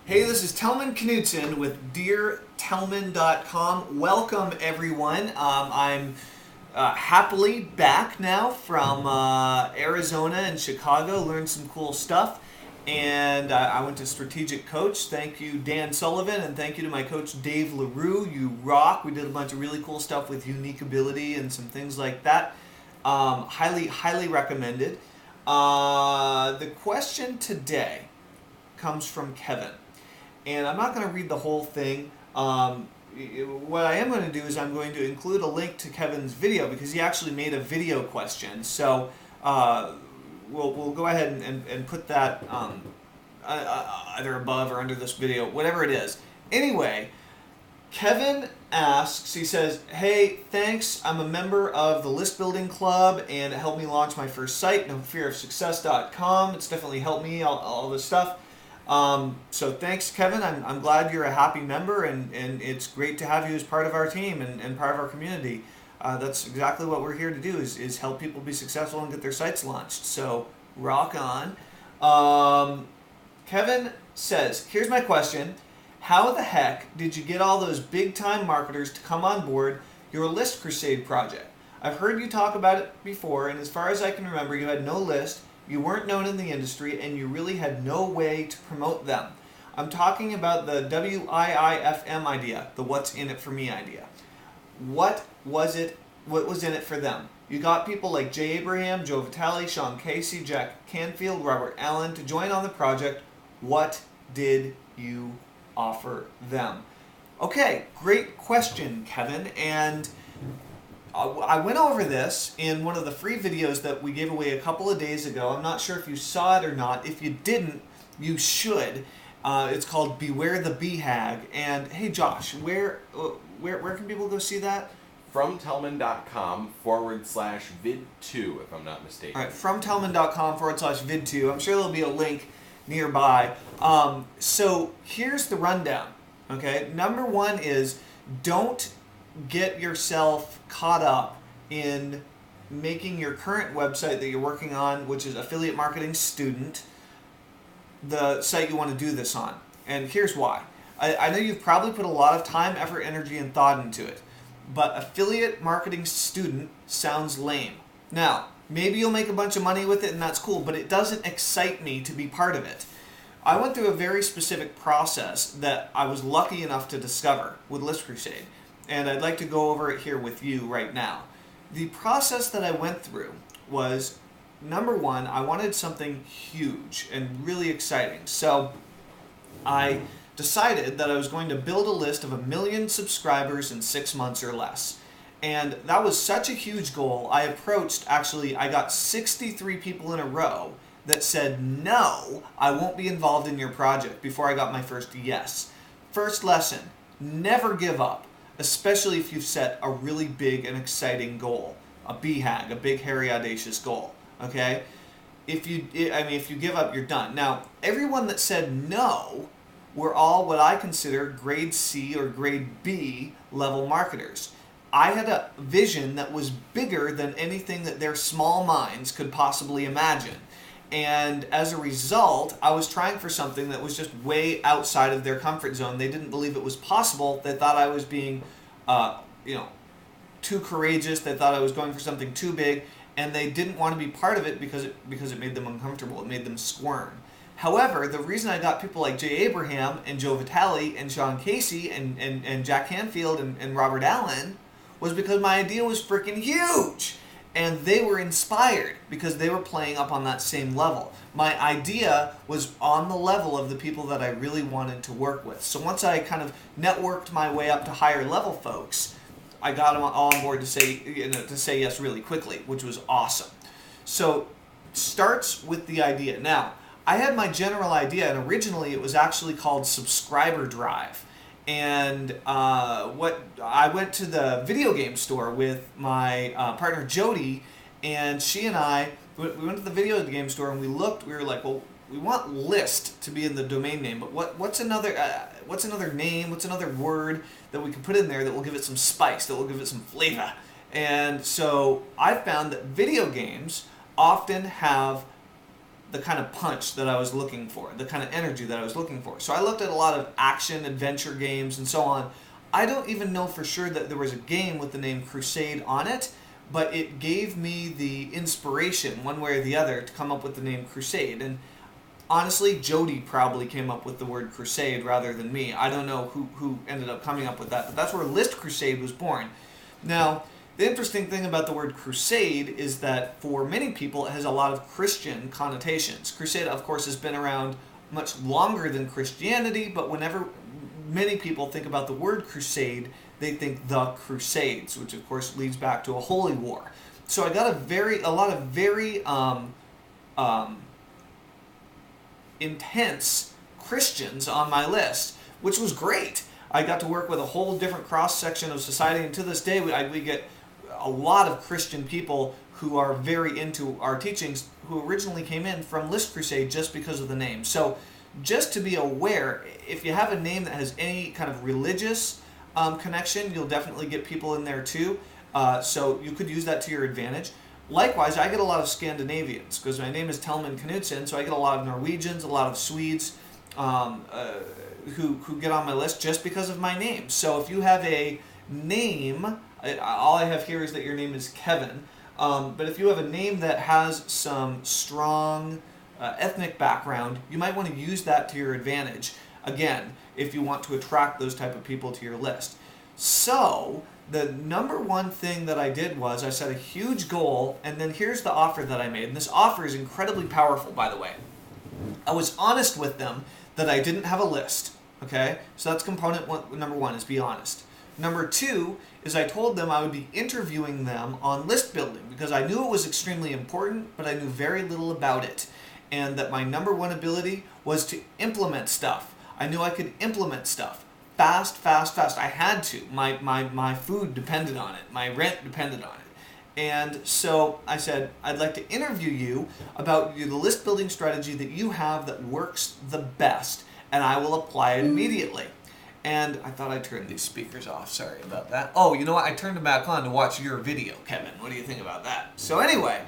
Hey, this is Tellman Knudson with DearTellman.com. Welcome, everyone. I'm happily back now from Arizona and Chicago. Learned some cool stuff. And I went to Strategic Coach. Thank you, Dan Sullivan, and thank you to my coach, Dave LaRue. You rock. We did a bunch of really cool stuff with unique ability and some things like that. Highly recommended. The question today comes from Kevin. And I'm not going to read the whole thing. What I am going to do is I'm going to include a link to Kevin's video because he actually made a video question. So we'll go ahead and put that either above or under this video, whatever it is. Anyway, Kevin asks, he says, hey, thanks, I'm a member of the List Building Club and it helped me launch my first site, nofearofsuccess.com. It's definitely helped me, all this stuff. So thanks, Kevin. I'm glad you're a happy member, and it's great to have you as part of our team and part of our community. That's exactly what we're here to do is help people be successful and get their sites launched. So rock on. Kevin says, here's my question. How the heck did you get all those big-time marketers to come on board your List Crusade project? I've heard you talk about it before, and as far as I can remember, you had no list. You weren't known in the industry, and you really had no way to promote them. I'm talking about the WIIFM idea, the what's in it for me idea. What was in it for them? You got people like Jay Abraham, Joe Vitale, Sean Casey, Jack Canfield, Robert Allen to join on the project. What did you offer them? Okay, great question, Kevin, and I went over this in one of the free videos that we gave away a couple of days ago. I'm not sure if you saw it or not. If you didn't, you should. It's called Beware the BHAG. And hey, Josh, where can people go see that? FromTellman.com/vid2, if I'm not mistaken. All right, FromTellman.com/vid2. I'm sure there'll be a link nearby. So here's the rundown. Okay, number one is don't get yourself caught up in making your current website that you're working on, which is Affiliate Marketing Student, the site you want to do this on. And here's why. I know you've probably put a lot of time, effort, energy, and thought into it, but Affiliate Marketing Student sounds lame. Now, maybe you'll make a bunch of money with it and that's cool, but it doesn't excite me to be part of it. I went through a very specific process that I was lucky enough to discover with List Crusade. And I'd like to go over it here with you right now. The process that I went through was, number one, I wanted something huge and really exciting. So I decided that I was going to build a list of 1 million subscribers in 6 months or less. And that was such a huge goal. I got 63 people in a row that said, no, I won't be involved in your project before I got my first yes. First lesson, never give up. Especially if you've set a really big and exciting goal, a BHAG, a big, hairy, audacious goal. Okay, if you give up, you're done. Now, everyone that said no were all what I consider grade C or grade B level marketers. I had a vision that was bigger than anything that their small minds could possibly imagine. And as a result, I was trying for something that was just way outside of their comfort zone. They didn't believe it was possible. They thought I was being, too courageous. They thought I was going for something too big, and they didn't want to be part of it because it made them uncomfortable. It made them squirm. However, the reason I got people like Jay Abraham and Joe Vitale and Sean Casey and Jack Canfield and Robert Allen was because my idea was freaking huge. And they were inspired because they were playing up on that same level. My idea was on the level of the people that I really wanted to work with. So once I kind of networked my way up to higher level folks, I got them all on board to say yes really quickly, which was awesome. So starts with the idea. Now, I had my general idea, and originally it was actually called Subscriber Drive. And I went to the video game store with my partner Jody, and she and I, we went to the video game store and we were like, well, we want list to be in the domain name, but what's another name, what's another word that we can put in there that will give it some spice, that will give it some flavor? And so I found that video games often have the kind of punch that I was looking for, the kind of energy that I was looking for. So I looked at a lot of action, adventure games, and so on. I don't even know for sure that there was a game with the name Crusade on it, but it gave me the inspiration, one way or the other, to come up with the name Crusade. And honestly, Jody probably came up with the word crusade rather than me. I don't know who ended up coming up with that, but that's where List Crusade was born. Now, the interesting thing about the word crusade is that for many people it has a lot of Christian connotations. Crusade, of course, has been around much longer than Christianity, but whenever many people think about the word crusade, they think the Crusades, which of course leads back to a holy war. So I got a lot of very intense Christians on my list, which was great. I got to work with a whole different cross-section of society, and to this day we get a lot of Christian people who are very into our teachings who originally came in from List Crusade just because of the name. So just to be aware, if you have a name that has any kind of religious connection, you'll definitely get people in there too. So you could use that to your advantage. Likewise, I get a lot of Scandinavians because my name is Tellman Knudson, so I get a lot of Norwegians, a lot of Swedes who get on my list just because of my name. So if you have a name, all I have here is that your name is Kevin, but if you have a name that has some strong ethnic background, you might want to use that to your advantage, again, if you want to attract those type of people to your list. So the number one thing that I did was I set a huge goal, and then here's the offer that I made. And this offer is incredibly powerful, by the way. I was honest with them that I didn't have a list, okay? So that's component number one, is be honest. Number two is I told them I would be interviewing them on list building because I knew it was extremely important, but I knew very little about it. And that my number one ability was to implement stuff. I knew I could implement stuff. Fast. I had to. My food depended on it. My rent depended on it. And so I said, I'd like to interview you about the list building strategy that you have that works the best, and I will apply it immediately. And I thought I turned these speakers off. Sorry about that. Oh, you know what? I turned them back on to watch your video, Kevin. What do you think about that? So anyway,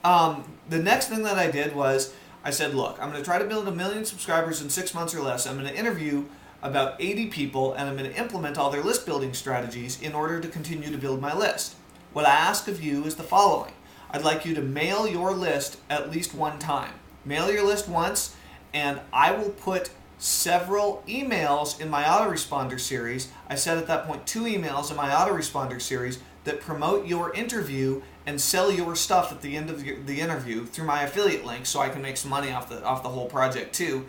the next thing that I did was I said, look, I'm going to try to build 1 million subscribers in 6 months or less. I'm going to interview about 80 people, and I'm going to implement all their list building strategies in order to continue to build my list. What I ask of you is the following. I'd like you to mail your list at least one time. Mail your list once, and I will put several emails in my autoresponder series. I said at that point 2 emails in my autoresponder series that promote your interview and sell your stuff at the end of the interview through my affiliate link, so I can make some money off the whole project too.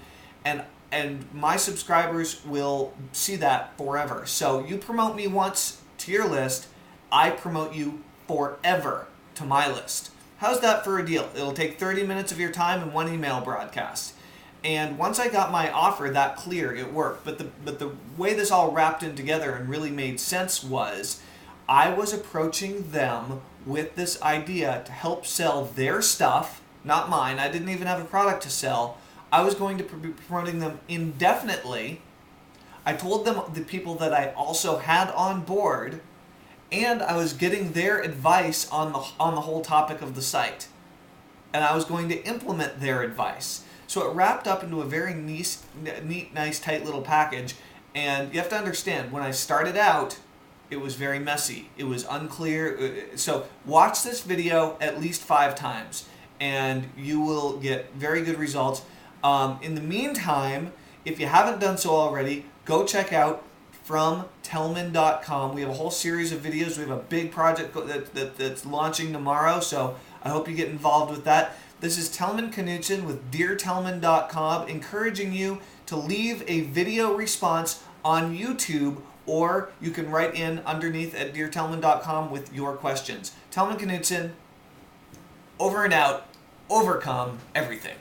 And my subscribers will see that forever. So you promote me once to your list, I promote you forever to my list. How's that for a deal? It'll take 30 minutes of your time and 1 email broadcast. And once I got my offer that clear, it worked. But the way this all wrapped in together and really made sense was I was approaching them with this idea to help sell their stuff, not mine. I didn't even have a product to sell. I was going to be promoting them indefinitely. I told them the people that I also had on board, and I was getting their advice on the whole topic of the site. And I was going to implement their advice. So it wrapped up into a very neat, nice, tight little package. And you have to understand, when I started out, it was very messy. It was unclear. So watch this video at least 5 times, and you will get very good results. In the meantime, if you haven't done so already, go check out fromtellman.com. We have a whole series of videos. We have a big project that's launching tomorrow, so I hope you get involved with that. This is Tellman Knudson with DearTellman.com, encouraging you to leave a video response on YouTube, or you can write in underneath at DearTellman.com with your questions. Tellman Knudson, over and out, overcome everything.